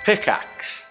Pickaxe.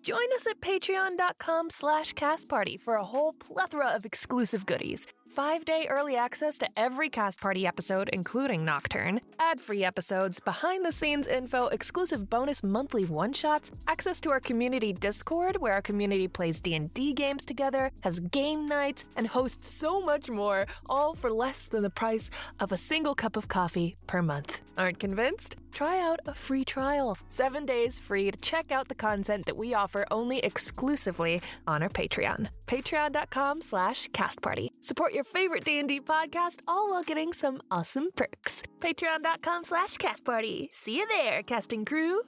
Join us at patreon.com/castparty for a whole plethora of exclusive goodies. 5-day early access to every Cast Party episode, including Nocturne, ad-free episodes, behind-the-scenes info, exclusive bonus monthly one-shots, access to our community Discord, where our community plays D&D games together, has game nights, and hosts so much more, all for less than the price of a single cup of coffee per month. Aren't convinced? Try out a free trial. 7 days free to check out the content that we offer only exclusively on our Patreon. Patreon.com/castparty. Support your favorite D&D podcast, all while getting some awesome perks. Patreon.com/castparty. See you there, casting crew.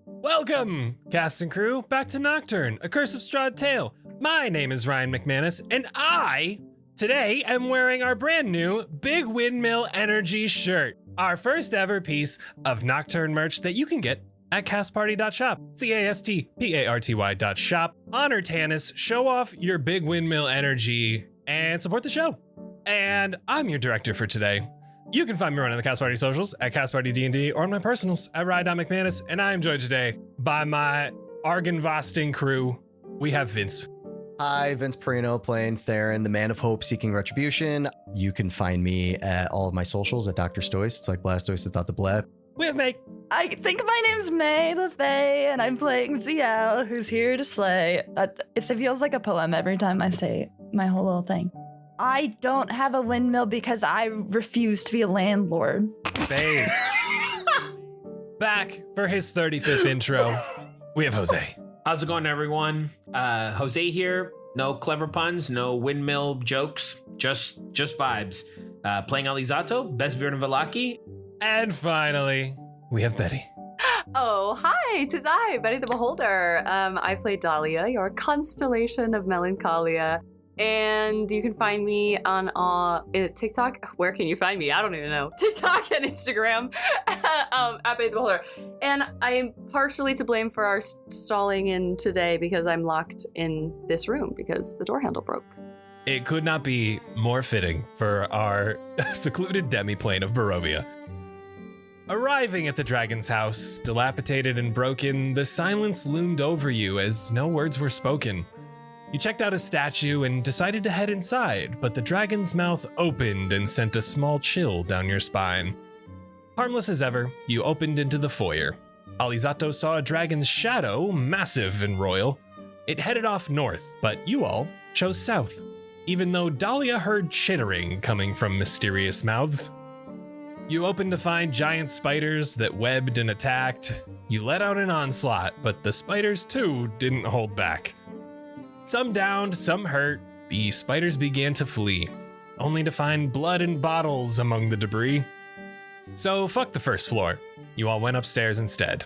Welcome, cast and crew, back to Nocturne, A Curse of Strahd Tale. My name is Ryan McManus, and today am wearing our brand new Big Windmill Energy shirt, our first ever piece of Nocturne merch that you can get at castparty.shop, castparty.shop. Honor Tannis, show off your Big Windmill Energy, and support the show. And I'm your director for today. You can find me running the Cast Party socials at Cast Party D&D or on my personals at Ryan.McManus, and I am joined today by my Argynvosting crew. We have Vince. Hi, Vince Perino playing Theren, the Man of Hope seeking retribution. You can find me at all of my socials at Dr. Stoice. It's like Blastoise without the blab. We have May. I think my name's May the Fae, and I'm playing Zielle, who's here to slay. It feels like a poem every time I say my whole little thing. I don't have a windmill because I refuse to be a landlord. Based. Back for his 35th intro, we have Jose. How's it going, everyone? Jose here. No clever puns, no windmill jokes, just vibes. Playing Alizzato, best Viren Velaki. And finally, we have Betty. Oh, hi, 'tis I, Betty the Beholder. I play Dahlia, your constellation of melancholia. And you can find me on TikTok. Where can you find me? I don't even know. TikTok and Instagram at Betty the Beholder. And I am partially to blame for our stalling in today because I'm locked in this room because the door handle broke. It could not be more fitting for our secluded demiplane of Barovia. Arriving at the dragon's house, dilapidated and broken, the silence loomed over you as no words were spoken. You checked out a statue and decided to head inside, but the dragon's mouth opened and sent a small chill down your spine. Harmless as ever, you opened into the foyer. Alizzato saw a dragon's shadow, massive and royal. It headed off north, but you all chose south, even though Dahlia heard chittering coming from mysterious mouths. You opened to find giant spiders that webbed and attacked. You let out an onslaught, but the spiders too didn't hold back. Some downed, some hurt, the spiders began to flee, only to find blood and bottles among the debris. So fuck the first floor. You all went upstairs instead,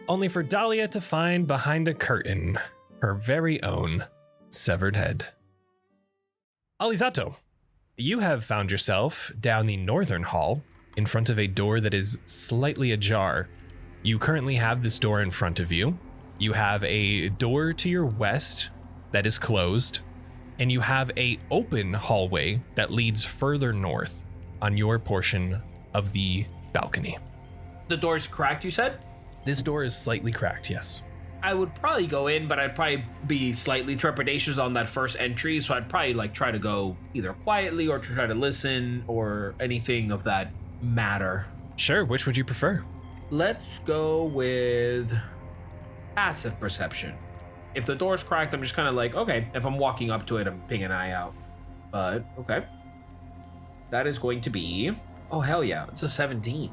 only for Dahlia to find behind a curtain her very own severed head. Alizzato, you have found yourself down the northern hall in front of a door that is slightly ajar. You currently have this door in front of you. You have a door to your west that is closed, and you have a open hallway that leads further north on your portion of the balcony. The door's cracked, you said? This door is slightly cracked, yes. I would probably go in, but I'd probably be slightly trepidatious on that first entry, so I'd probably try to go either quietly or to try to listen or anything of that matter. Sure, which would you prefer? Let's go with passive perception. If the door's cracked, I'm just kind of okay, if I'm walking up to it, I'm pinging an eye out. But, okay. That is going to be, oh hell yeah, it's a 17.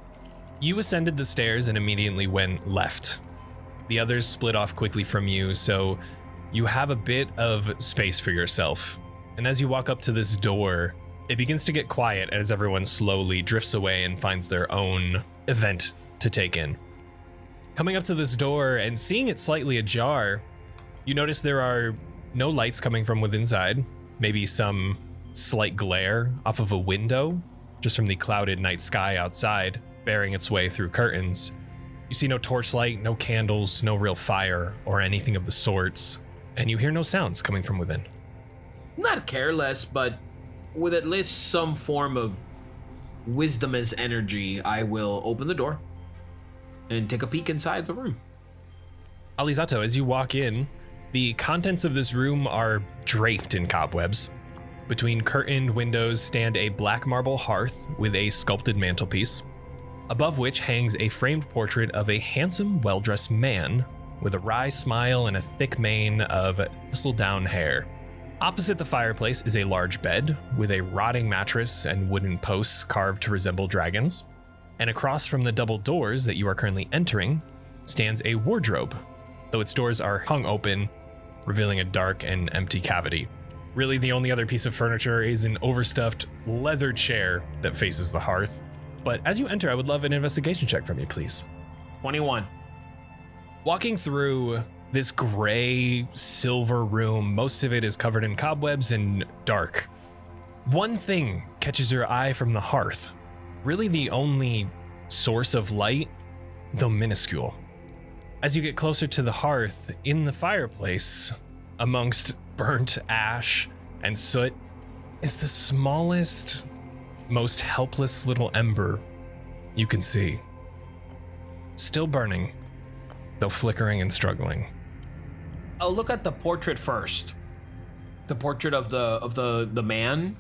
You ascended the stairs and immediately went left. The others split off quickly from you, so you have a bit of space for yourself. And as you walk up to this door, it begins to get quiet as everyone slowly drifts away and finds their own event to take in. Coming up to this door and seeing it slightly ajar, you notice there are no lights coming from within inside, maybe some slight glare off of a window, just from the clouded night sky outside, bearing its way through curtains. You see no torchlight, no candles, no real fire or anything of the sorts, and you hear no sounds coming from within. Not careless, but with at least some form of wisdom as energy, I will open the door and take a peek inside the room. Alizzato, as you walk in, the contents of this room are draped in cobwebs. Between curtained windows stand a black marble hearth with a sculpted mantelpiece, above which hangs a framed portrait of a handsome, well-dressed man with a wry smile and a thick mane of thistledown hair. Opposite the fireplace is a large bed with a rotting mattress and wooden posts carved to resemble dragons. And across from the double doors that you are currently entering stands a wardrobe, though its doors are hung open, revealing a dark and empty cavity. Really, the only other piece of furniture is an overstuffed leather chair that faces the hearth. But as you enter, I would love an investigation check from you, please. 21. Walking through this gray silver room, most of it is covered in cobwebs and dark. One thing catches your eye from the hearth. Really the only source of light, though minuscule. As you get closer to the hearth, in the fireplace, amongst burnt ash and soot, is the smallest, most helpless little ember you can see. Still burning, though flickering and struggling. I'll look at the portrait first. The portrait of the man.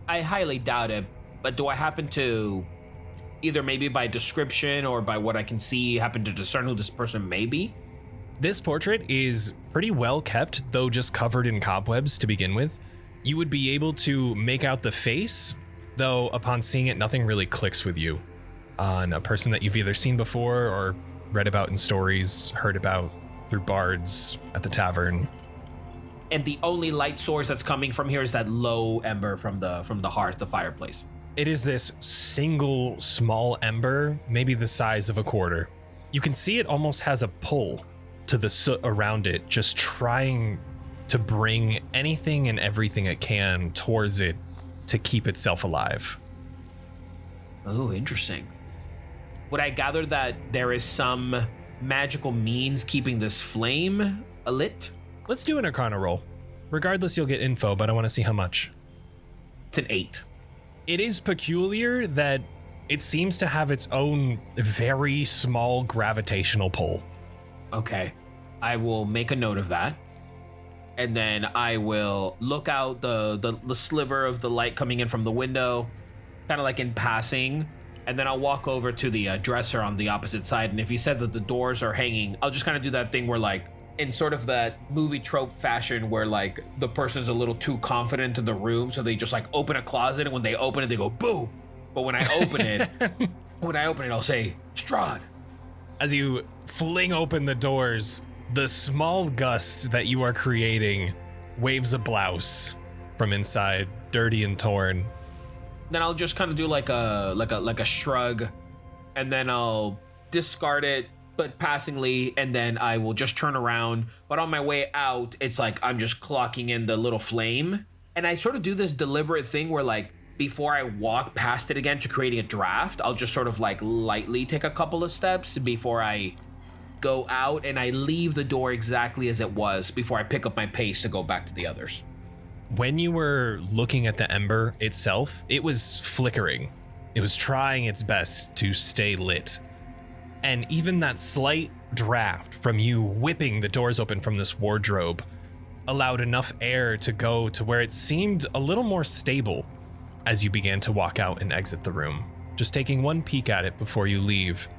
I highly doubt it, but do I happen to, either maybe by description or by what I can see, happen to discern who this person may be? This portrait is pretty well kept, though just covered in cobwebs to begin with. You would be able to make out the face, though upon seeing it, nothing really clicks with you on a person that you've either seen before or read about in stories, heard about through bards at the tavern. And the only light source that's coming from here is that low ember from the hearth, the fireplace. It is this single small ember, maybe the size of a quarter. You can see it almost has a pull to the soot around it, just trying to bring anything and everything it can towards it to keep itself alive. Oh, interesting. Would I gather that there is some magical means keeping this flame alit? Let's do an Arcana roll. Regardless, you'll get info, but I want to see how much. It's an 8. It is peculiar that it seems to have its own very small gravitational pull. Okay. I will make a note of that. And then I will look out the sliver of the light coming in from the window, kind of like in passing. And then I'll walk over to the dresser on the opposite side. And if you said that the doors are hanging, I'll just kind of do that thing where, like, in sort of that movie trope fashion where, like, the person's a little too confident in the room, so they just, like, open a closet, and when they open it, they go, boo! But when I open it, I'll say, Strahd! As you fling open the doors, the small gust that you are creating waves a blouse from inside, dirty and torn. Then I'll just kind of do like a shrug, and then I'll discard it, but passingly, and then I will just turn around. But on my way out, it's like I'm just clocking in the little flame, and I sort of do this deliberate thing where, like, before I walk past it again to creating a draft, I'll just sort of like lightly take a couple of steps before I go out, and I leave the door exactly as it was before I pick up my pace to go back to the others. When you were looking at the ember itself, it was flickering. It was trying its best to stay lit. And even that slight draft from you whipping the doors open from this wardrobe allowed enough air to go to where it seemed a little more stable as you began to walk out and exit the room. Just taking one peek at it before you leave,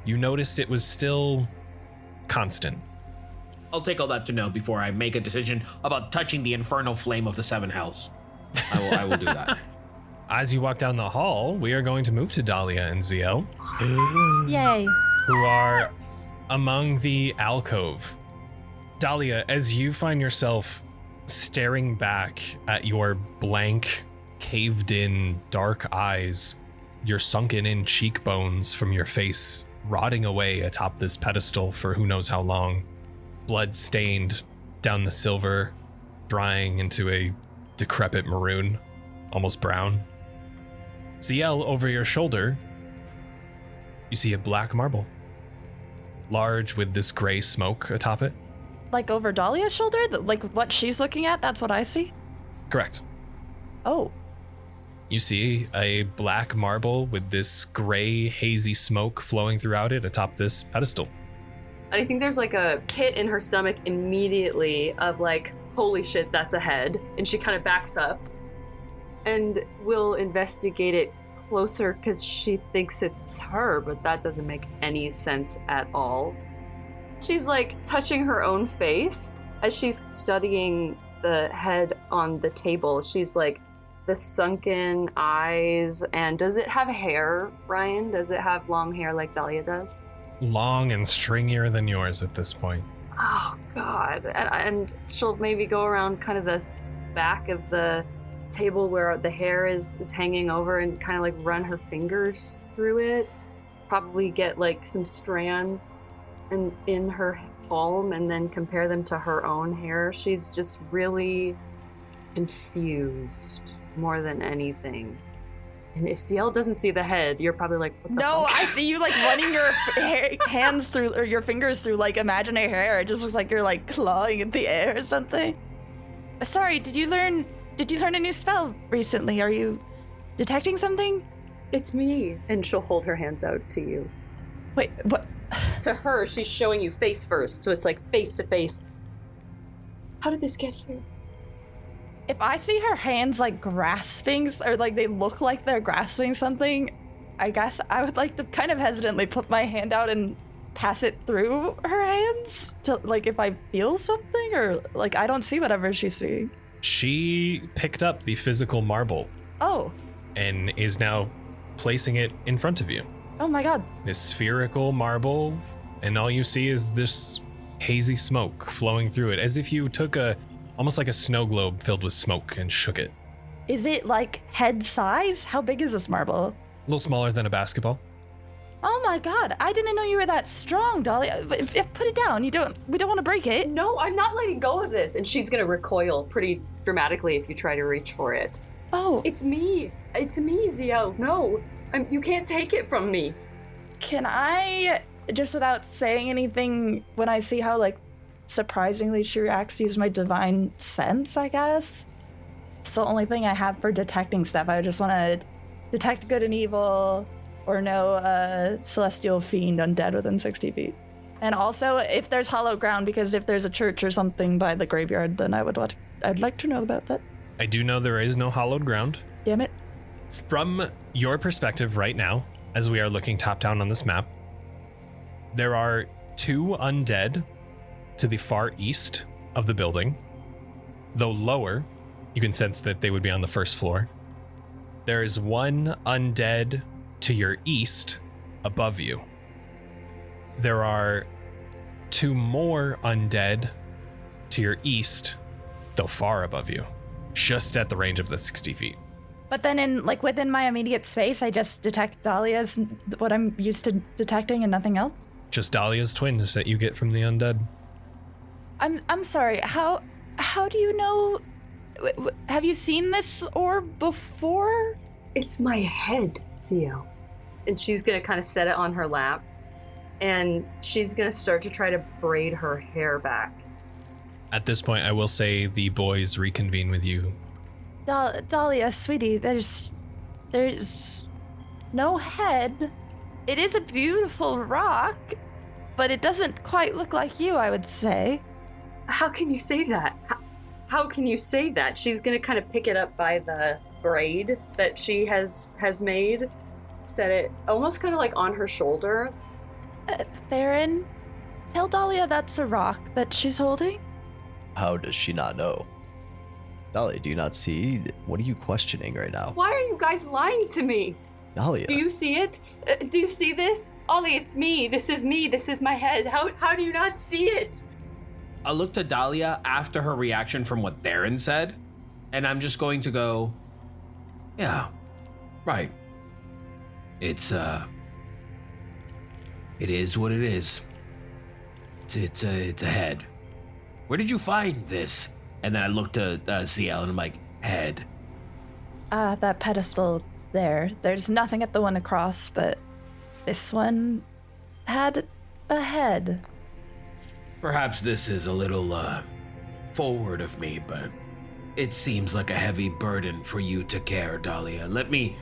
you noticed it was still constant. I'll take all that to know before I make a decision about touching the infernal flame of the seven hells. I will do that. As you walk down the hall, we are going to move to Dahlia and Zielle, Yay. who are among the alcove. Dahlia, as you find yourself staring back at your blank, caved-in, dark eyes, your sunken-in cheekbones from your face rotting away atop this pedestal for who knows how long, blood stained down the silver, drying into a decrepit maroon, almost brown. Zielle, over your shoulder, you see a black marble, large with this gray smoke atop it. Like over Dahlia's shoulder? Like what she's looking at? That's what I see? Correct. Oh. you see a black marble with this gray, hazy smoke flowing throughout it atop this pedestal. I think there's like a pit in her stomach immediately of like, holy shit, that's a head. And she kind of backs up and will investigate it closer because she thinks it's her, but that doesn't make any sense at all. She's like touching her own face as she's studying the head on the table. She's like, the sunken eyes, and does it have hair, Ryan? Does it have long hair like Dahlia does? Long and stringier than yours at this point. Oh, God. And she'll maybe go around kind of the back of the table where the hair is hanging over and kind of like run her fingers through it. Probably get like some strands in her palm and then compare them to her own hair. She's just really confused more than anything. And if Zielle doesn't see the head, you're probably like, what the No, fuck? I see you like running your hands through, or your fingers through like imaginary hair. It just looks like you're like clawing at the air or something. Sorry, did you learn a new spell recently? Are you detecting something? It's me. And she'll hold her hands out to you. Wait, what? To her, she's showing you face first, so it's like face to face. How did this get here? If I see her hands like grasping, or like they look like they're grasping something, I guess I would like to kind of hesitantly put my hand out and pass it through her hands to like if I feel something, or like I don't see whatever she's seeing. She picked up the physical marble Oh, and is now placing it in front of you. oh my God. This spherical marble, and all you see is this hazy smoke flowing through it, as if you took almost like a snow globe filled with smoke and shook it. Is it like head size? How big is this marble? A little smaller than a basketball. Oh my God, I didn't know you were that strong, Dahlia. Put it down. We don't want to break it. No, I'm not letting go of this. And she's gonna recoil pretty dramatically if you try to reach for it. Oh, It's me, Zielle. No, you can't take it from me. can I, just without saying anything, when I see how like surprisingly she reacts, use my divine sense, I guess? It's the only thing I have for detecting stuff. I just want to detect good and evil, or know celestial fiend undead within 60 feet. And also, if there's hollow ground, because if there's a church or something by the graveyard, then I'd like to know about that. I do know there is no hollowed ground. Damn it. From your perspective right now, as we are looking top down on this map, there are 2 undead to the far east of the building. Though lower, you can sense that they would be on the first floor. There is 1 undead to your east above you. There are 2 more undead to your east, though far above you, just at the range of the 60 feet. But then within my immediate space, I just detect Dahlia's, what I'm used to detecting, and nothing else? Just Dahlia's twins that you get from the undead. I'm sorry, how do you know? Have you seen this orb before? It's my head, Zielle. And she's gonna kind of set it on her lap, and she's gonna start to try to braid her hair back. At this point, I will say the boys reconvene with you. Dahlia, sweetie, there's no head. It is a beautiful rock, but it doesn't quite look like you, I would say. How can you say that? How can you say that? She's gonna kind of pick it up by the braid that she has made, set it almost kind of like on her shoulder. Theren, tell Dahlia that's a rock that she's holding. How does she not know? Dahlia, do you not see? What are you questioning right now? Why are you guys lying to me? Dahlia. Do you see it? Do you see this? Ollie, it's me. This is me. This is my head. How do you not see it? I looked at Dahlia after her reaction from what Theren said, and I'm just going to go, yeah, right. It is what it is. It's a head. Where did you find this? And then I looked at Zielle and I'm like, head. That pedestal there. There's nothing at the one across, but this one had a head. Perhaps this is a little forward of me, but it seems like a heavy burden for you to carry, Dahlia. Let me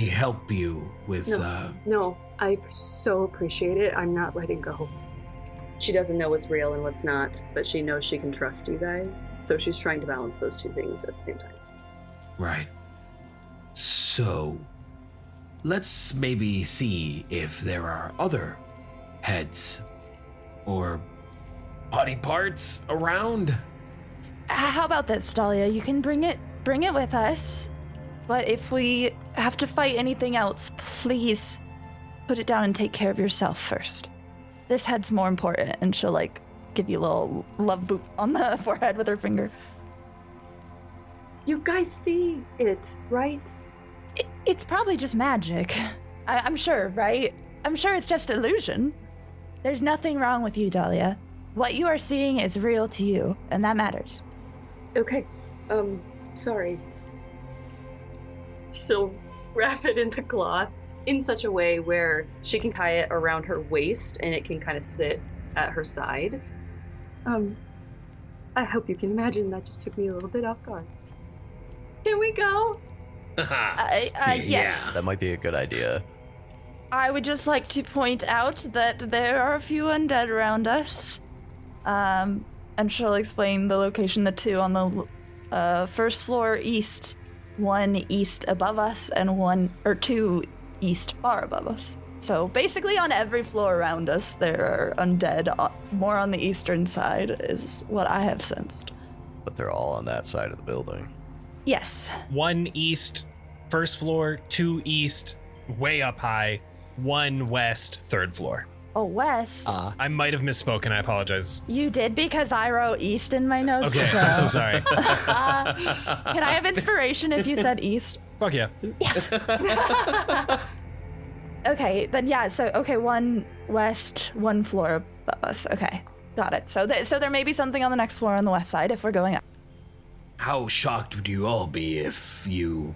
help you with. No, I so appreciate it. I'm not letting go. She doesn't know what's real and what's not, but she knows she can trust you guys. So she's trying to balance those two things at the same time. Right. So, let's maybe see if there are other heads or body parts around. How about this, Dahlia? You can bring it with us. But if we have to fight anything else, please put it down and take care of yourself first. This head's more important, and she'll give you a little love boop on the forehead with her finger. You guys see it, right? It's probably just magic. I'm sure, right? I'm sure it's just illusion. There's nothing wrong with you, Dahlia. What you are seeing is real to you, and that matters. Okay. Sorry. She'll wrap it in the cloth in such a way where she can tie it around her waist and it can kind of sit at her side. I hope you can imagine that just took me a little bit off guard. Can we go? Yes. That might be a good idea. I would just like to point out that there are a few undead around us. And she'll explain the location, the two on the first floor east, one east above us, and two east far above us. So basically on every floor around us, there are undead. More on the eastern side is what I have sensed. But they're all on that side of the building. Yes. One east, first floor, two east, way up high, one west, third floor. Oh, west. I might have misspoken. I apologize. You did, because I wrote east in my notes. Okay, I'm so sorry. Can I have inspiration if you said east? Fuck yeah. Yes. Okay, then yeah, so, one west, one floor above us. Okay, got it. So there may be something on the next floor on the west side if we're going up. How shocked would you all be if you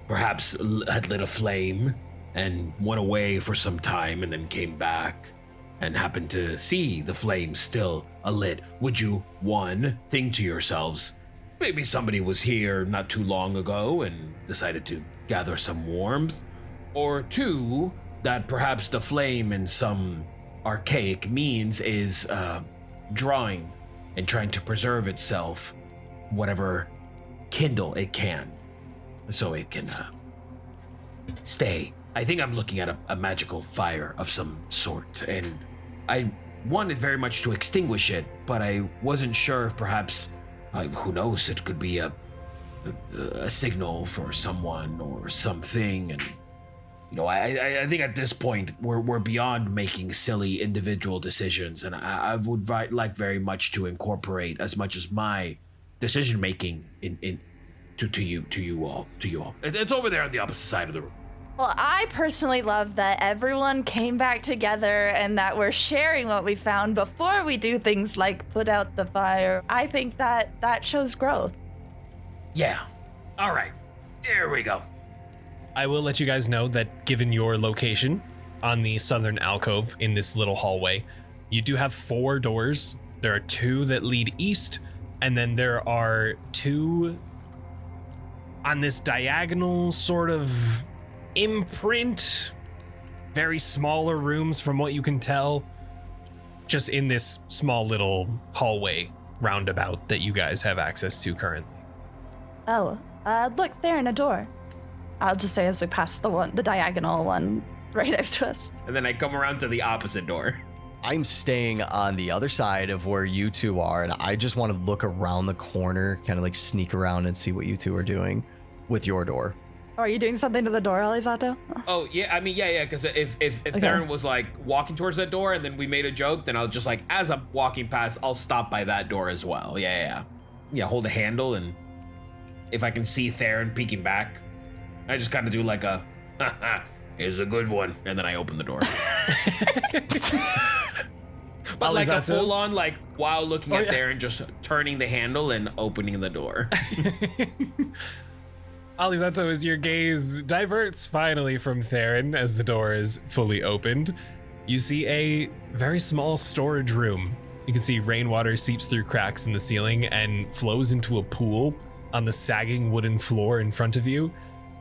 perhaps had lit a flame and went away for some time and then came back and happened to see the flame still alit? Would you, one, think to yourselves, maybe somebody was here not too long ago and decided to gather some warmth? Or two, that perhaps the flame in some archaic means is drawing and trying to preserve itself, whatever kindle it can, so it can stay. I think I'm looking at a magical fire of some sort, and I wanted very much to extinguish it, but I wasn't sure if perhaps, who knows, it could be a signal for someone or something. And I think at this point we're beyond making silly individual decisions, and I would like very much to incorporate as much as my decision making to you all. It's over there on the opposite side of the room. Well, I personally love that everyone came back together and that we're sharing what we found before we do things like put out the fire. I think that shows growth. Yeah. All right. Here we go. I will let you guys know that given your location on the southern alcove in this little hallway, you do have 4 doors. There are 2 that lead east, and then there are 2 on this diagonal sort of imprint, very smaller rooms from what you can tell, just in this small little hallway roundabout that you guys have access to currently. Oh, look, there in a door. I'll just say as we pass the diagonal one right next to us. And then I come around to the opposite door. I'm staying on the other side of where you two are, and I just want to look around the corner, kind of sneak around and see what you two are doing with your door. Oh, are you doing something to the door, Alizzato? Oh, yeah, I mean, yeah, because if okay. Theren was walking towards that door and then we made a joke, then I'll just as I'm walking past, I'll stop by that door as well. Yeah, hold a handle, and if I can see Theren peeking back, I just kind of do a, haha, here's a good one, and then I open the door. But a full on, while looking at Theren, just turning the handle and opening the door. Alizzato, as your gaze diverts finally from Theren as the door is fully opened, you see a very small storage room You can see rainwater seeps through cracks in the ceiling and flows into a pool on the sagging wooden floor in front of you.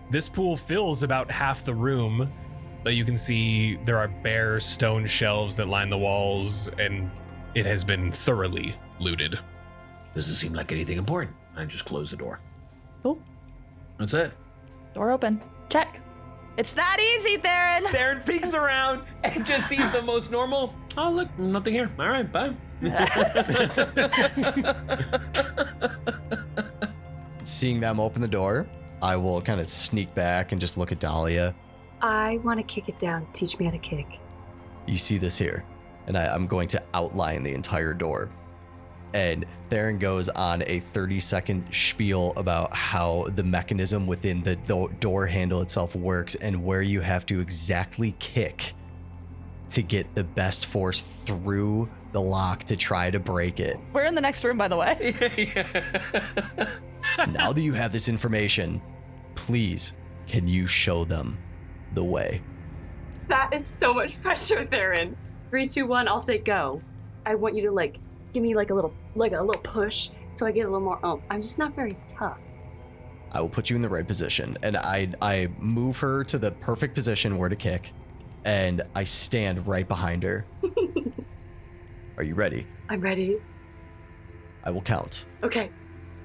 This pool fills about half the room, but you can see there are bare stone shelves that line the walls, and it has been thoroughly looted. Doesn't seem like anything important. I just close the door. Cool. That's it. Door open. Check. It's that easy, Theren. Theren peeks around and just sees the most normal. Oh, look, nothing here. All right, bye. Seeing them open the door, I will kind of sneak back and just look at Dahlia. I want to kick it down. Teach me how to kick. You see this here, and I'm going to outline the entire door. And Theren goes on a 30-second spiel about how the mechanism within the door handle itself works and where you have to exactly kick to get the best force through the lock to try to break it. We're in the next room, by the way. Now that you have this information, please, can you show them the way? That is so much pressure, Theren. 3, 2, 1, I'll say go. I want you to give me a little push so I get a little more oomph. I'm just not very tough. I will put you in the right position, and I move her to the perfect position where to kick, and I stand right behind her. Are you ready? I'm ready. I will count. Okay.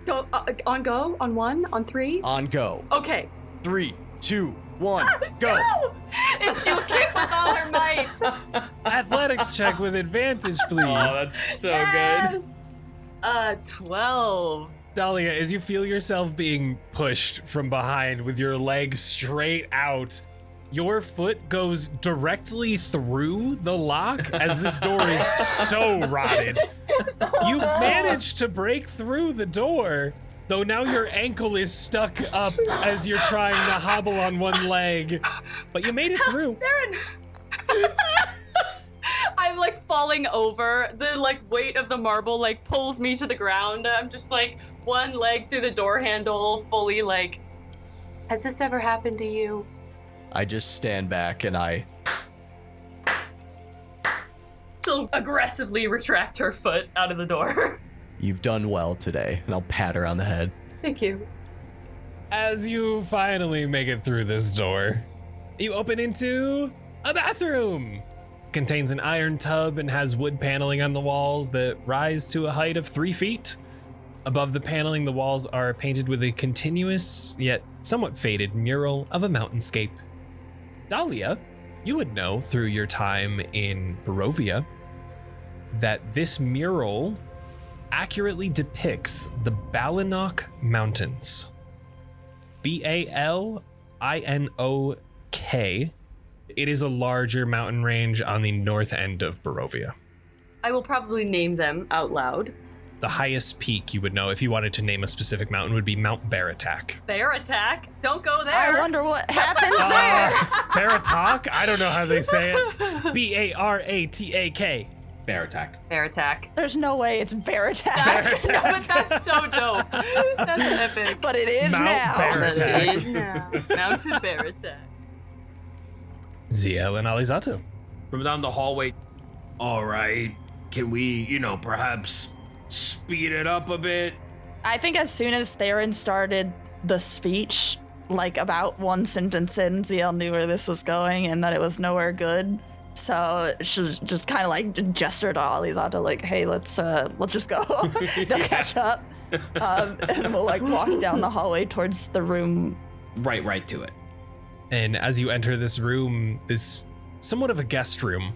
Go on go, on 1, on 3. On go. Okay. 3, 2, 1, go. And she'll kick with all her might. Athletics check with advantage, please. Oh, that's so Yes. good. 12. Dahlia, as you feel yourself being pushed from behind with your leg straight out, your foot goes directly through the lock as this door is so rotted. You managed to break through the door, though now your ankle is stuck up as you're trying to hobble on one leg, but you made it through. Theren. I'm falling over. The weight of the marble pulls me to the ground. I'm just one leg through the door handle, fully has this ever happened to you? I just stand back and I She'll aggressively retract her foot out of the door. You've done well today, and I'll pat her on the head. Thank you. As you finally make it through this door, you open into a bathroom. Contains an iron tub and has wood paneling on the walls that rise to a height of 3 feet. Above the paneling, the walls are painted with a continuous, yet somewhat faded mural of a mountainscape. Dahlia, you would know through your time in Barovia that this mural accurately depicts the Balinok Mountains. Balinok. It is a larger mountain range on the north end of Barovia. I will probably name them out loud. The highest peak you would know if you wanted to name a specific mountain would be Mount Baratak. Baratak? Don't go there. I wonder what happens there. Baratak? I don't know how they say it. Baratak. Bear Baratak. There's no way it's Baratak. No, but that's so dope. That's epic. But it is Mount now. Baratak. But it is now. Mountain Baratak. Zielle and Alizzato. From down the hallway. All right. Can we, perhaps speed it up a bit? I think as soon as Theren started the speech, about one sentence in, Zielle knew where this was going and that it was nowhere good. So she just kind of gestured to Alizzato, hey, let's just go. They'll catch up. And we'll walk down the hallway towards the room. Right to it. And as you enter this room, this somewhat of a guest room,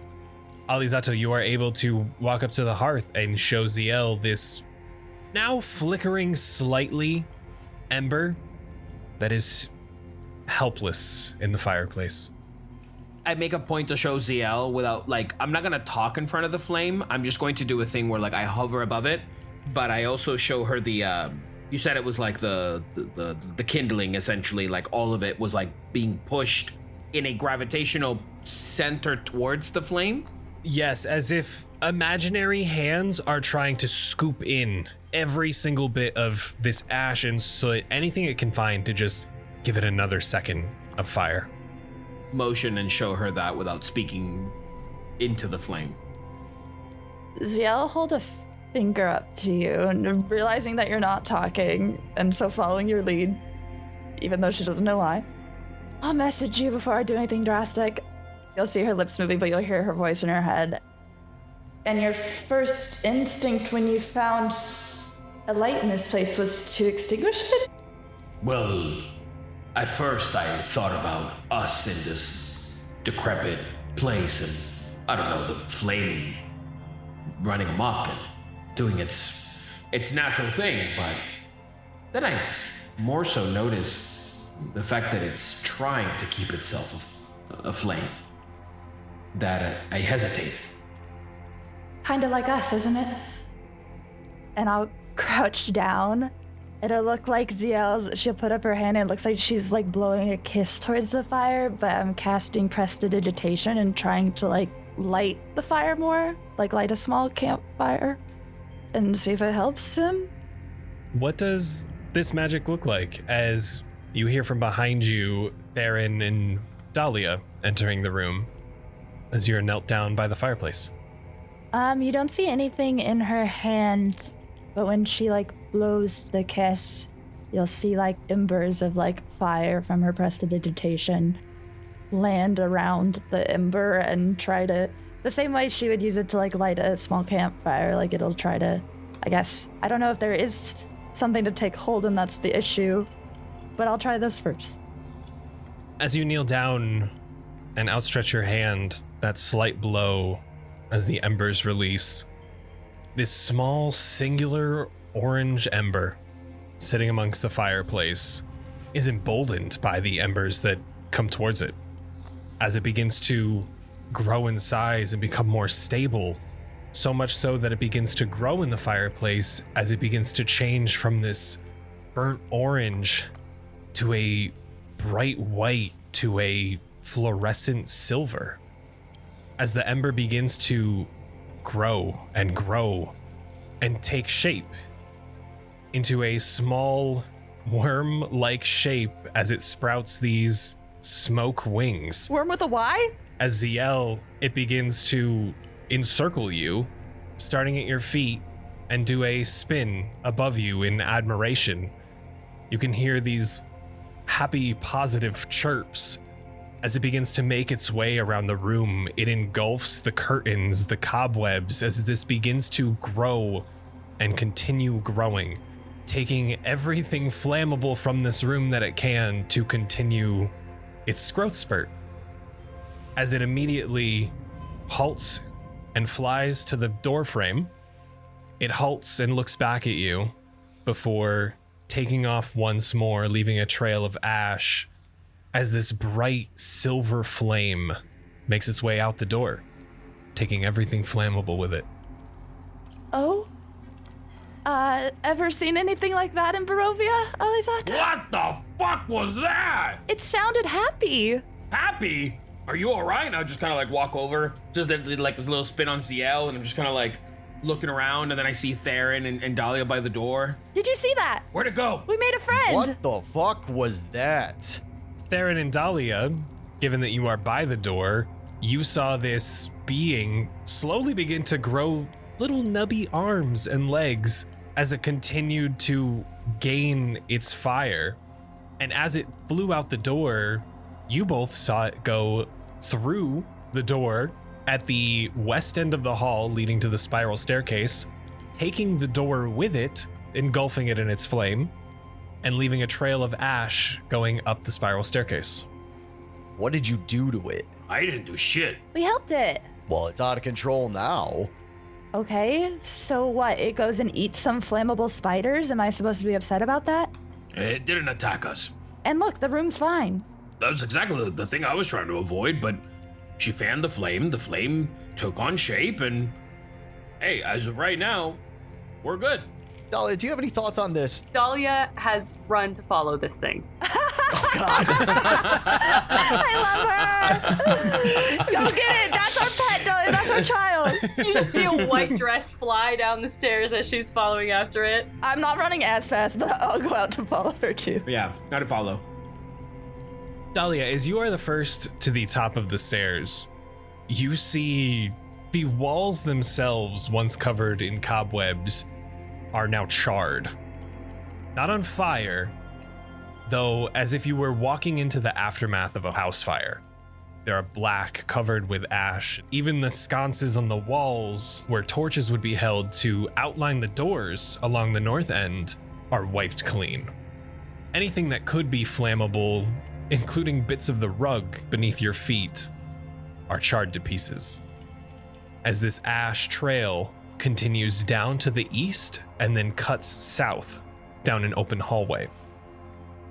Alizzato, you are able to walk up to the hearth and show Zielle this now flickering slightly ember that is helpless in the fireplace. I make a point to show Zielle without I'm not gonna talk in front of the flame. I'm just going to do a thing where I hover above it, but I also show her the you said it was the kindling, essentially, all of it was being pushed in a gravitational center towards the flame. Yes, as if imaginary hands are trying to scoop in every single bit of this ash and soot, anything it can find to just give it another second of fire. Motion and show her that without speaking into the flame. Zielle hold a finger up to you, and realizing that you're not talking, and so following your lead, even though she doesn't know why. I'll message you before I do anything drastic. You'll see her lips moving, but you'll hear her voice in her head. And your first instinct when you found a light in this place was to extinguish it? Well, at first I thought about us in this decrepit place and, I don't know, the flame running amok and doing its natural thing, but then I more so noticed the fact that it's trying to keep itself aflame. That I hesitate. Kinda like us, isn't it? And I'll crouch down. It'll look like Zielle's, she'll put up her hand and it looks like she's like blowing a kiss towards the fire, but I'm casting prestidigitation and trying to like light the fire more, like light a small campfire and see if it helps him. What does this magic look like as you hear from behind you Theren and Dahlia entering the room as you're knelt down by the fireplace? You don't see anything in her hand, but when she like blows the kiss, you'll see like embers of like fire from her prestidigitation land around the ember and try to, the same way she would use it to like light a small campfire, like it'll try to, I guess, I don't know if there is something to take hold and that's the issue, but I'll try this first. As you kneel down and outstretch your hand, that slight blow as the embers release, this small singular orange ember sitting amongst the fireplace is emboldened by the embers that come towards it. As it begins to grow in size and become more stable, so much so that it begins to grow in the fireplace as it begins to change from this burnt orange to a bright white to a fluorescent silver. As the ember begins to grow and take shape into a small worm-like shape as it sprouts these smoke wings. Worm with a Y? As Zielle, it begins to encircle you, starting at your feet, and do a spin above you in admiration. You can hear these happy, positive chirps. As it begins to make its way around the room, it engulfs the curtains, the cobwebs, as this begins to grow and continue growing, taking everything flammable from this room that it can to continue its growth spurt. As it immediately halts and flies to the doorframe, it halts and looks back at you before taking off once more, leaving a trail of ash as this bright silver flame makes its way out the door, taking everything flammable with it. Oh? Ever seen anything like that in Barovia, Alizzato? What the fuck was that? It sounded happy. Happy? Are you alright? And I'll just kind of like walk over, just did like this little spin on Zielle, and I'm just kind of like looking around, and then I see Theren and Dahlia by the door. Did you see that? Where'd it go? We made a friend. What the fuck was that? Theren and Dahlia, given that you are by the door, you saw this being slowly begin to grow little nubby arms and legs as it continued to gain its fire. And as it flew out the door, you both saw it go through the door at the west end of the hall leading to the spiral staircase, taking the door with it, engulfing it in its flame, and leaving a trail of ash going up the spiral staircase. What did you do to it? I didn't do shit. We helped it. Well, it's out of control now. Okay, so what? It goes and eats some flammable spiders? Am I supposed to be upset about that? It didn't attack us. And look, the room's fine. That's exactly the thing I was trying to avoid, but she fanned the flame took on shape, and hey, as of right now, we're good. Dahlia, do you have any thoughts on this? Dahlia has run to follow this thing. Oh, God. I love her. Go get it. That's our pet, Dahlia. That's our child. You just see a white dress fly down the stairs as she's following after it. I'm not running as fast, but I'll go out to follow her too. Yeah, gotta follow. Dahlia, as you are the first to the top of the stairs, you see The walls themselves, once covered in cobwebs, are now charred. Not on fire, though, as if you were walking into the aftermath of a house fire. They are black, covered with ash. Even the sconces on the walls, where torches would be held to outline the doors along the north end, are wiped clean. Anything that could be flammable, including bits of the rug beneath your feet, are charred to pieces. As this ash trail continues down to the east and then cuts south down an open hallway.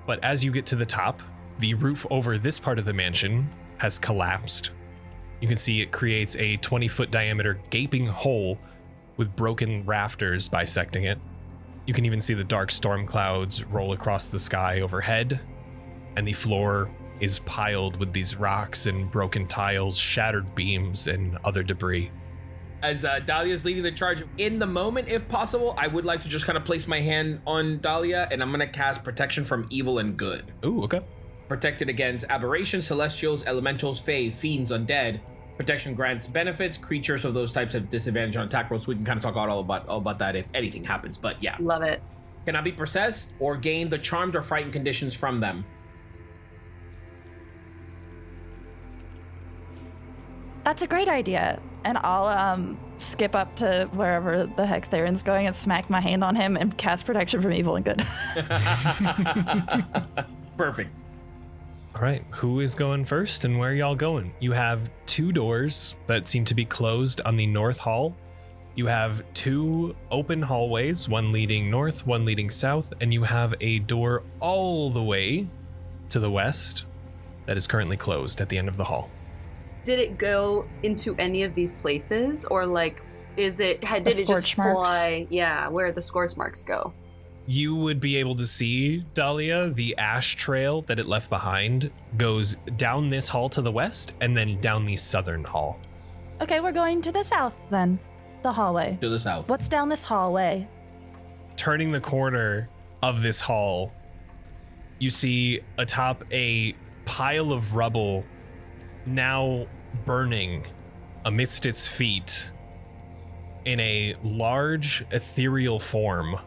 But as you get to the top, the roof over this part of the mansion has collapsed. You can see it creates a 20-foot diameter gaping hole with broken rafters bisecting it. You can even see the dark storm clouds roll across the sky overhead, and the floor is piled with these rocks and broken tiles, shattered beams, and other debris. As Dahlia's leading the charge, in the moment, if possible, I would like to just kind of place my hand on Dahlia, and I'm going to cast Protection from Evil and Good. Ooh, okay. Protected against aberrations, celestials, elementals, fae, fiends, undead. Protection grants benefits. Creatures of those types have disadvantage on attack rolls. We can kind of talk all about that if anything happens, but yeah. Love it. Cannot be possessed or gain the charmed or frightened conditions from them. That's a great idea. And I'll skip up to wherever the heck Theren's going and smack my hand on him and cast Protection from Evil and Good. Perfect. All right, who is going first and where are y'all going? You have 2 doors that seem to be closed on the north hall. You have 2 open hallways, one leading north, one leading south, and you have a door all the way to the west that is currently closed at the end of the hall. Did it go into any of these places, or like, did it just fly? Yeah, where the scorch marks go? You would be able to see, Dahlia, the ash trail that it left behind goes down this hall to the west and then down the southern hall. Okay, we're going to the south then. The hallway. To the south. What's down this hallway? Turning the corner of this hall, you see atop a pile of rubble now burning amidst its feet in a large ethereal form.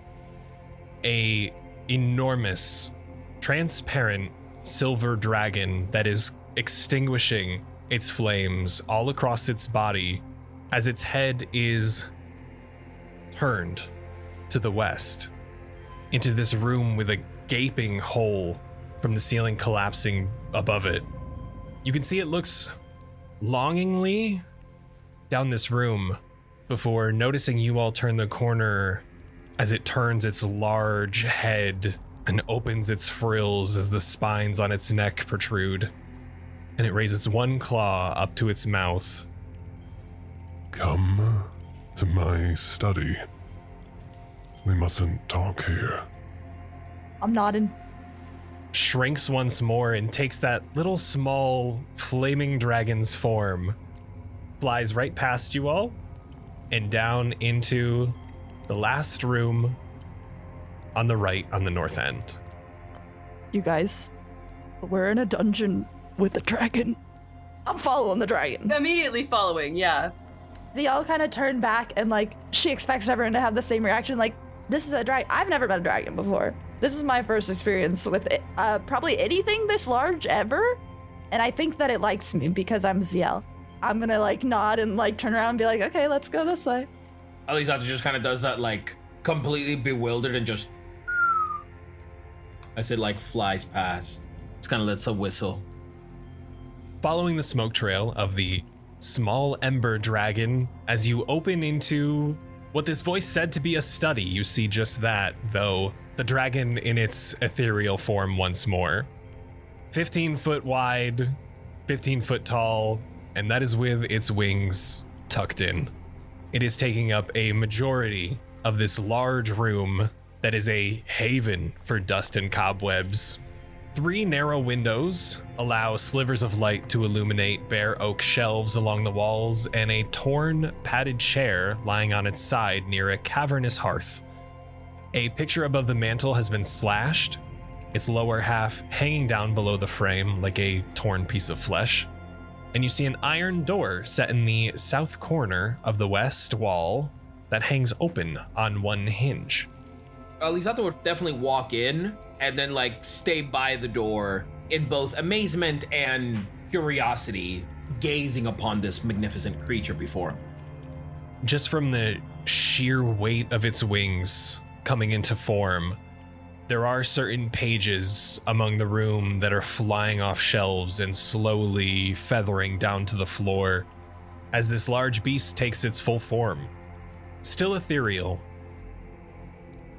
A enormous, transparent silver dragon that is extinguishing its flames all across its body as its head is turned to the west into this room with a gaping hole from the ceiling collapsing above it. You can see it looks longingly down this room before noticing you all turn the corner as it turns its large head and opens its frills as the spines on its neck protrude, and it raises one claw up to its mouth. Come to my study. We mustn't talk here. I'm nodding. Shrinks once more and takes that little small flaming dragon's form, flies right past you all, and down into the last room on the right on the north end. You guys, we're in a dungeon with a dragon. I'm following the dragon. Immediately following, yeah. Zielle kind of turned back and like she expects everyone to have the same reaction. Like, this is a dragon. I've never met a dragon before. This is my first experience with it, probably anything this large ever. And I think that it likes me because I'm Zielle. I'm gonna like nod and like turn around and be like, okay, let's go this way. Alizzato just kind of does that, like, completely bewildered and just... as it, like, flies past. Just kind of lets a whistle. Following the smoke trail of the small ember dragon, as you open into what this voice said to be a study, you see just that, though the dragon in its ethereal form once more. 15 foot wide, 15 foot tall, and that is with its wings tucked in. It is taking up a majority of this large room that is a haven for dust and cobwebs. 3 narrow windows allow slivers of light to illuminate bare oak shelves along the walls and a torn, padded chair lying on its side near a cavernous hearth. A picture above the mantel has been slashed, its lower half hanging down below the frame like a torn piece of flesh. and you see an iron door set in the south corner of the west wall that hangs open on one hinge. Alizzato would definitely walk in and then like stay by the door in both amazement and curiosity, gazing upon this magnificent creature before him. Just from the sheer weight of its wings coming into form, there are certain pages among the room that are flying off shelves and slowly feathering down to the floor as this large beast takes its full form. Still ethereal.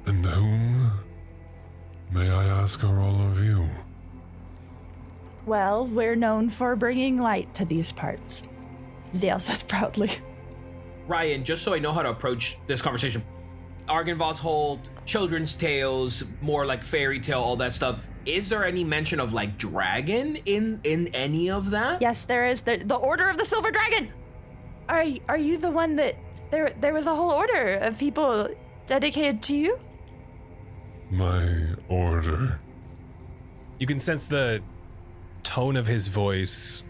And whom, may I ask, are all of you? Well, we're known for bringing light to these parts, Zielle says proudly. Ryan, just so I know how to approach this conversation, Argynvost hold, children's tales, more like fairy tale, all that stuff. Is there any mention of like dragon in any of that? Yes, there is. The Order of the Silver Dragon! Are you the one that... There was a whole order of people dedicated to you? My order. You can sense the tone of his voice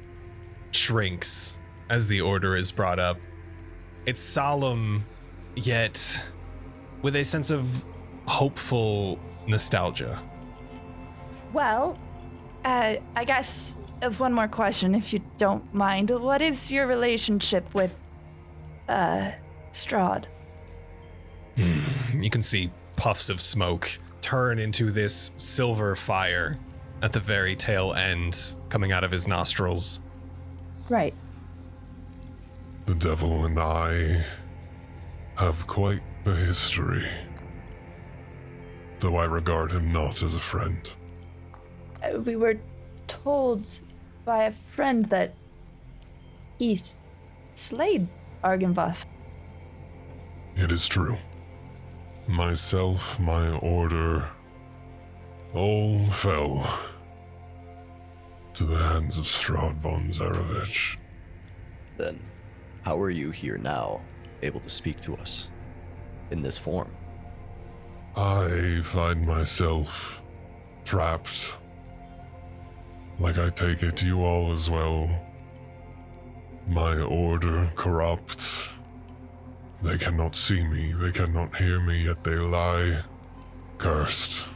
shrinks as the order is brought up. It's solemn, yet with a sense of hopeful nostalgia. Well, I guess one more question, if you don't mind. What is your relationship with, Strahd? You can see puffs of smoke turn into this silver fire at the very tail end coming out of his nostrils. Right. The devil and I have quite the history, though I regard him not as a friend. We were told by a friend that he slayed Argynvost. It is true. Myself, my order, all fell to the hands of Strahd von Zarevich. Then, how are you here now, able to speak to us in this form? I find myself trapped, like I take it you all as well. My order corrupt. They cannot see me, they cannot hear me, yet they lie, cursed,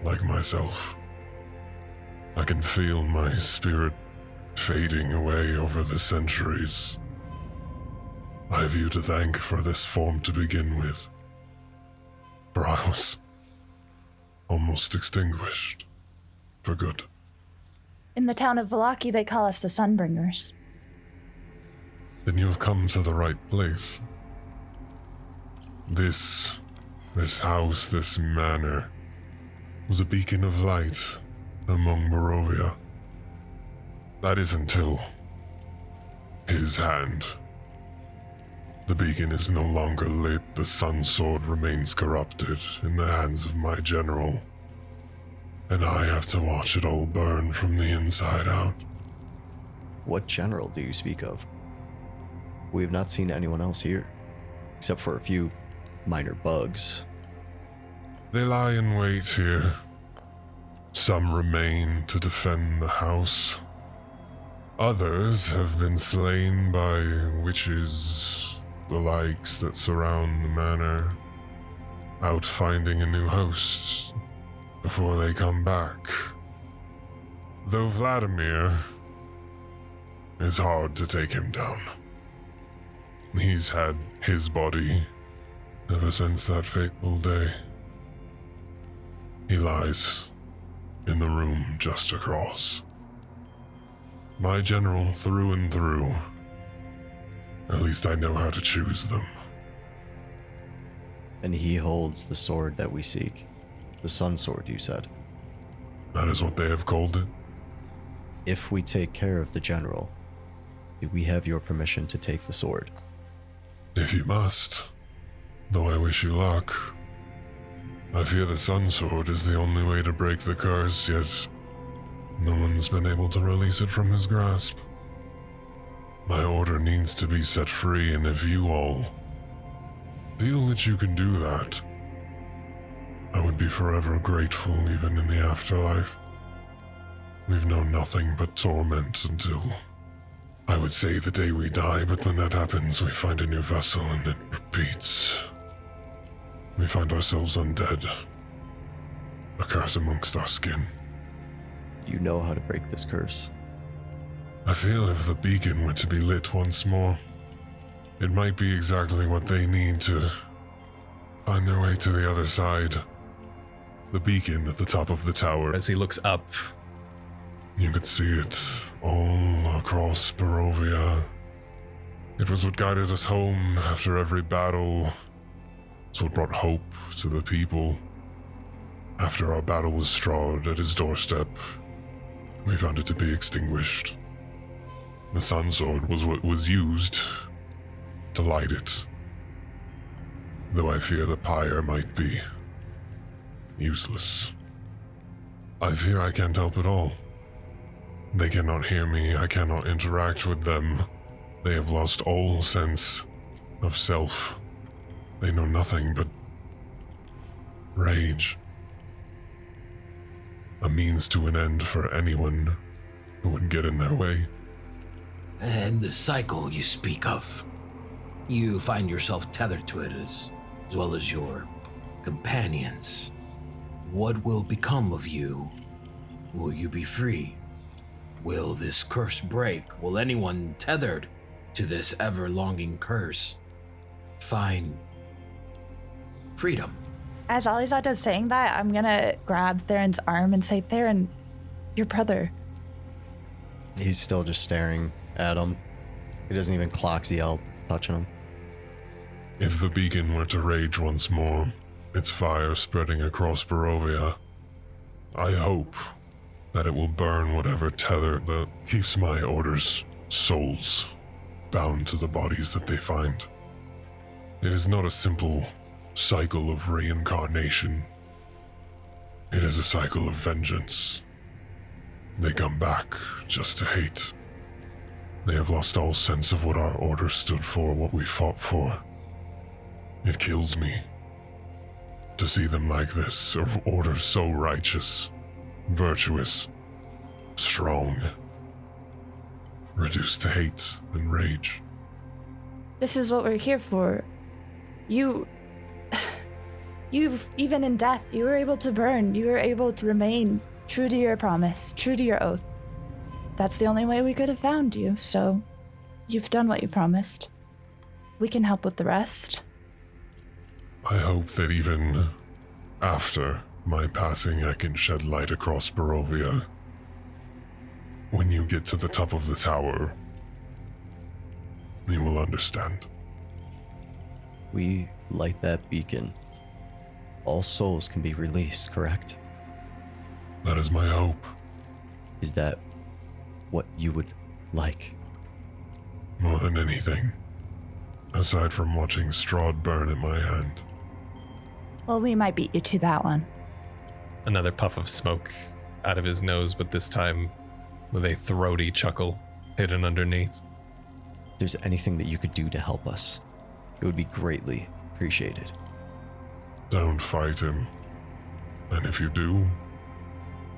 like myself. I can feel my spirit fading away over the centuries. I have you to thank for this form to begin with, for I was almost extinguished, for good. In the town of Vallaki, they call us the Sunbringers. Then you have come to the right place. This house, this manor, was a beacon of light among Barovia. That is until his hand. The beacon is no longer lit, the sun sword remains corrupted in the hands of my general, and I have to watch it all burn from the inside out. What general do you speak of? We have not seen anyone else here, except for a few minor bugs. They lie in wait here. Some remain to defend the house. Others have been slain by witches, the likes that surround the manor, out finding a new host before they come back. Though Vladimir, it's hard to take him down. He's had his body ever since that fateful day. He lies in the room just across. My general through and through. At least I know how to choose them. And he holds the sword that we seek. The sun sword, you said. That is what they have called it. If we take care of the general, do we have your permission to take the sword? If you must, though I wish you luck. I fear the sun sword is the only way to break the curse, yet no one's been able to release it from his grasp. My order needs to be set free, and if you all feel that you can do that, I would be forever grateful even in the afterlife. We've known nothing but torment until, I would say, the day we die, but when that happens, we find a new vessel and it repeats. We find ourselves undead, a curse amongst our skin. You know how to break this curse. I feel if the beacon were to be lit once more, it might be exactly what they need to find their way to the other side. The beacon at the top of the tower. As he looks up, You could see it all across Barovia. It was what guided us home after every battle. It's what brought hope to the people. After our battle was strawed at his doorstep, we found it to be extinguished. The Sun Sword was what was used to light it. Though I fear the pyre might be useless. I fear I can't help at all. They cannot hear me, I cannot interact with them. They have lost all sense of self. They know nothing but rage. A means to an end for anyone who would get in their way. And the cycle you speak of, you find yourself tethered to it as well as your companions. What will become of you? Will you be free? Will this curse break? Will anyone tethered to this ever-longing curse find freedom? As Alizzato is saying that, I'm gonna grab Theron's arm and say, Theren, your brother. He's still just staring at him. He doesn't even clock Zielle touching him. If the beacon were to rage once more, its fire spreading across Barovia, I hope that it will burn whatever tether that keeps my order's souls bound to the bodies that they find. It is not a simple cycle of reincarnation. It is a cycle of vengeance. They come back just to hate. They have lost all sense of what our order stood for, what we fought for. It kills me to see them like this, of order so righteous, virtuous, strong, reduced to hate and rage. This is what we're here for. You've, even in death, you were able to burn. You were able to remain true to your promise, true to your oath. That's the only way we could have found you, so you've done what you promised. We can help with the rest. I hope that even after my passing, I can shed light across Barovia. When you get to the top of the tower, you will understand. We light that beacon. All souls can be released, correct? That is my hope. Is that what you would like? More than anything, aside from watching Strahd burn in my hand. Well, we might beat you to that one. another puff of smoke out of his nose, but this time with a throaty chuckle hidden underneath. If there's anything that you could do to help us, it would be greatly appreciated. Don't fight him. And if you do,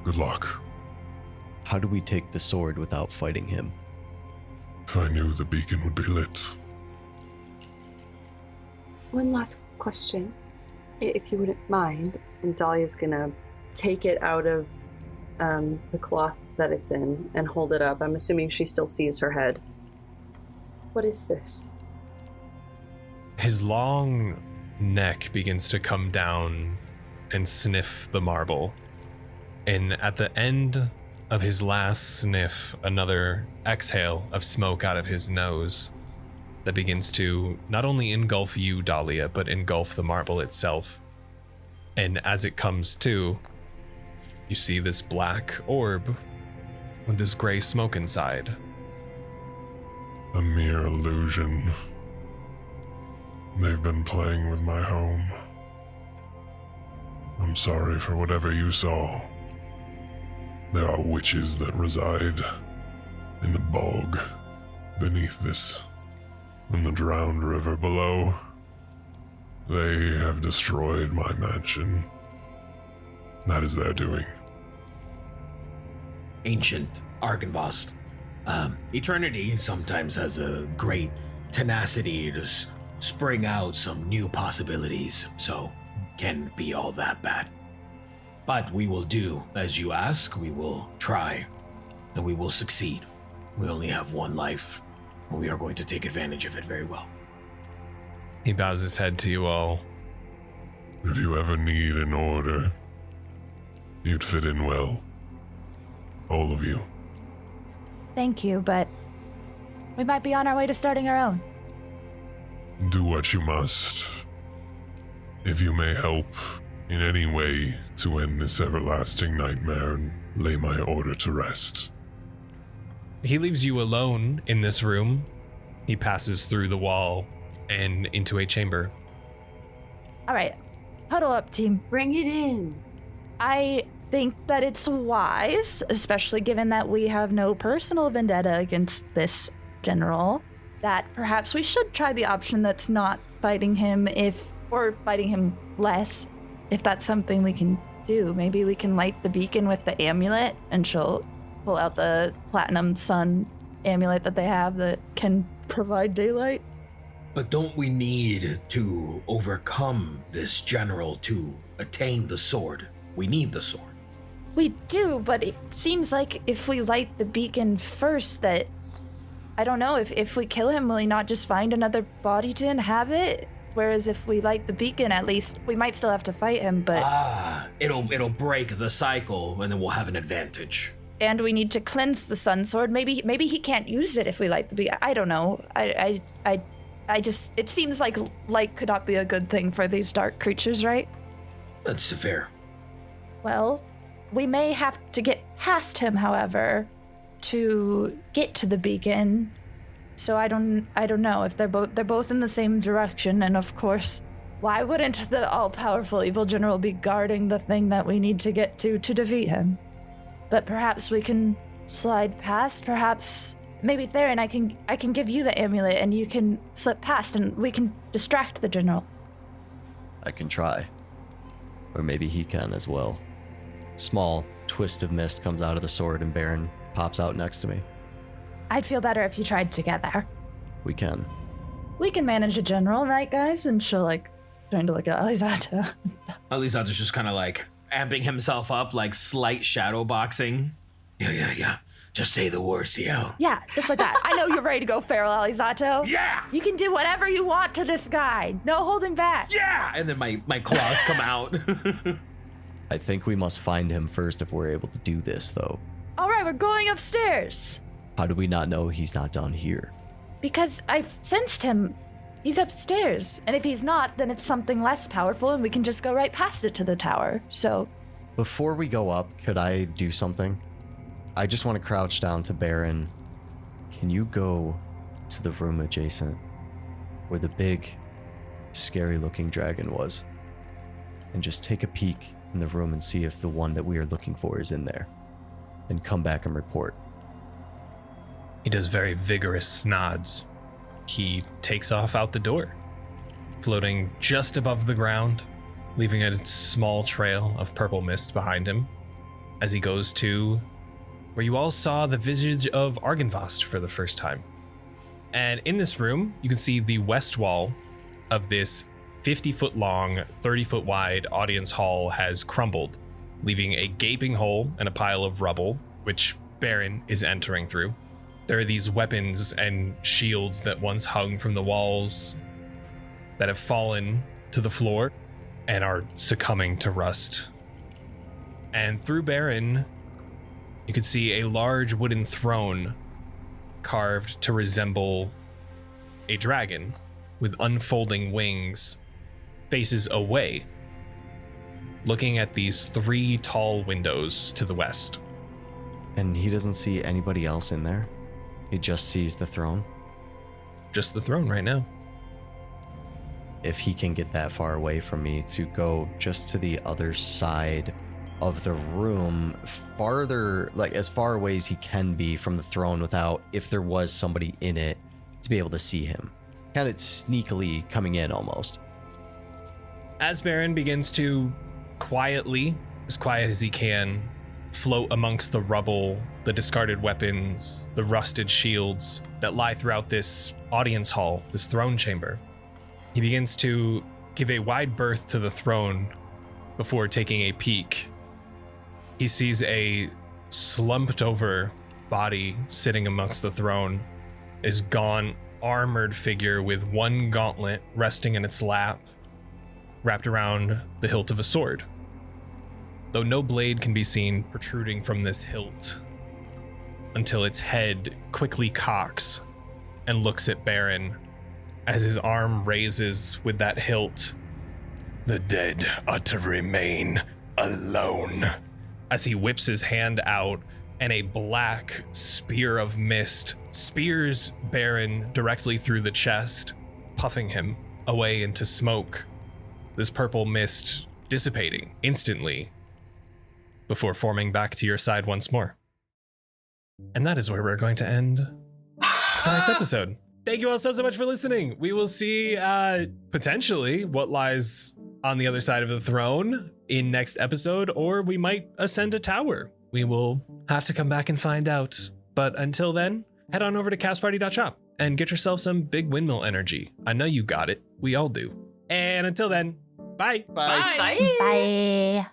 good luck. How do we take the sword without fighting him? If I knew the beacon would be lit. One last question, if you wouldn't mind. And Dahlia's gonna take it out of the cloth that it's in and hold it up. I'm assuming she still sees her head. What is this? His long neck begins to come down and sniff the marble. And at the end of his last sniff, another exhale of smoke out of his nose that begins to not only engulf you, Dahlia, but engulf the marble itself. And as it comes to, you see this black orb with this gray smoke inside. A mere illusion. They've been playing with my home. I'm sorry for whatever you saw. There are witches that reside in the bog beneath this, in the drowned river below. They have destroyed my mansion. That is their doing. ancient Argynvost. Eternity sometimes has a great tenacity to spring out some new possibilities, so can't be all that bad. But we will do as you ask, we will try, and we will succeed. We only have one life, and we are going to take advantage of it very well. He bows his head to you all. If you ever need an order, you'd fit in well. All of you. Thank you, but we might be on our way to starting our own. Do what you must. If you may help in any way to end this everlasting nightmare and lay my order to rest. He leaves you alone in this room. He passes through the wall and into a chamber. All right, huddle up, team. Bring it in. I think that it's wise, especially given that we have no personal vendetta against this general, that perhaps we should try the option that's not fighting him or fighting him less, if that's something we can do. Maybe we can light the beacon with the amulet and she'll pull out the platinum sun amulet that they have that can provide daylight. But don't we need to overcome this general to attain the sword? We need the sword. We do, but it seems like if we light the beacon first that, I don't know, if we kill him, will he not just find another body to inhabit? Whereas if we light the beacon, at least, we might still have to fight him, but... It'll break the cycle, and then we'll have an advantage. And we need to cleanse the sun sword. Maybe he can't use it if we light the beacon. I don't know. I just, it seems like light could not be a good thing for these dark creatures, right? That's fair. Well, we may have to get past him, however, to get to the beacon. So I don't know if they're both in the same direction, and of course, why wouldn't the all-powerful evil general be guarding the thing that we need to get to defeat him? But perhaps we can slide past, perhaps maybe Theren, I can give you the amulet and you can slip past and we can distract the general. I can try. Or maybe he can as well. Small twist of mist comes out of the sword and Baron pops out next to me. I'd feel better if you tried together. We can. We can manage a general, right, guys? And she'll, trying to look at Alizzato. Alizato's just kind of, amping himself up, slight shadow boxing. Yeah. Just say the word, Zielle. Yeah, just like that. I know you're ready to go feral, Alizzato. Yeah! You can do whatever you want to this guy. No holding back. Yeah! And then my claws come out. I think we must find him first if we're able to do this, though. All right, we're going upstairs. How do we not know he's not down here? Because I've sensed him. He's upstairs. And if he's not, then it's something less powerful and we can just go right past it to the tower. So... Before we go up, could I do something? I just want to crouch down to Baron. Can you go to the room adjacent where the big, scary-looking dragon was? And just take a peek in the room and see if the one that we are looking for is in there. And come back and report. He does very vigorous nods. He takes off out the door, floating just above the ground, leaving a small trail of purple mist behind him as he goes to where you all saw the visage of Argynvost for the first time. And in this room, you can see the west wall of this 50-foot long, 30-foot wide audience hall has crumbled, leaving a gaping hole and a pile of rubble, which Baron is entering through. There are these weapons and shields that once hung from the walls that have fallen to the floor and are succumbing to rust. And through Baron, you could see a large wooden throne carved to resemble a dragon with unfolding wings, faces away, looking at these 3 tall windows to the west. And he doesn't see anybody else in there? He just sees the throne? Just the throne right now. If he can get that far away from me to go just to the other side of the room, farther, as far away as he can be from the throne without, if there was somebody in it, to be able to see him. Kind of sneakily coming in almost. As Baron begins to quietly, as quiet as he can, float amongst the rubble, the discarded weapons, the rusted shields that lie throughout this audience hall, this throne chamber. He begins to give a wide berth to the throne before taking a peek. He sees a slumped over body sitting amongst the throne, his gaunt, armored figure with one gauntlet resting in its lap, wrapped around the hilt of a sword. Though no blade can be seen protruding from this hilt until its head quickly cocks and looks at Baron as his arm raises with that hilt. The dead are to remain alone. As he whips his hand out and a black spear of mist spears Baron directly through the chest, puffing him away into smoke. This purple mist dissipating instantly before forming back to your side once more. And that is where we're going to end tonight's episode. Thank you all so much for listening. We will see potentially what lies on the other side of the throne in next episode, or we might ascend a tower. We will have to come back and find out. But until then, head on over to castparty.shop and get yourself some big windmill energy. I know you got it. We all do. And until then, bye. Bye. Bye. Bye.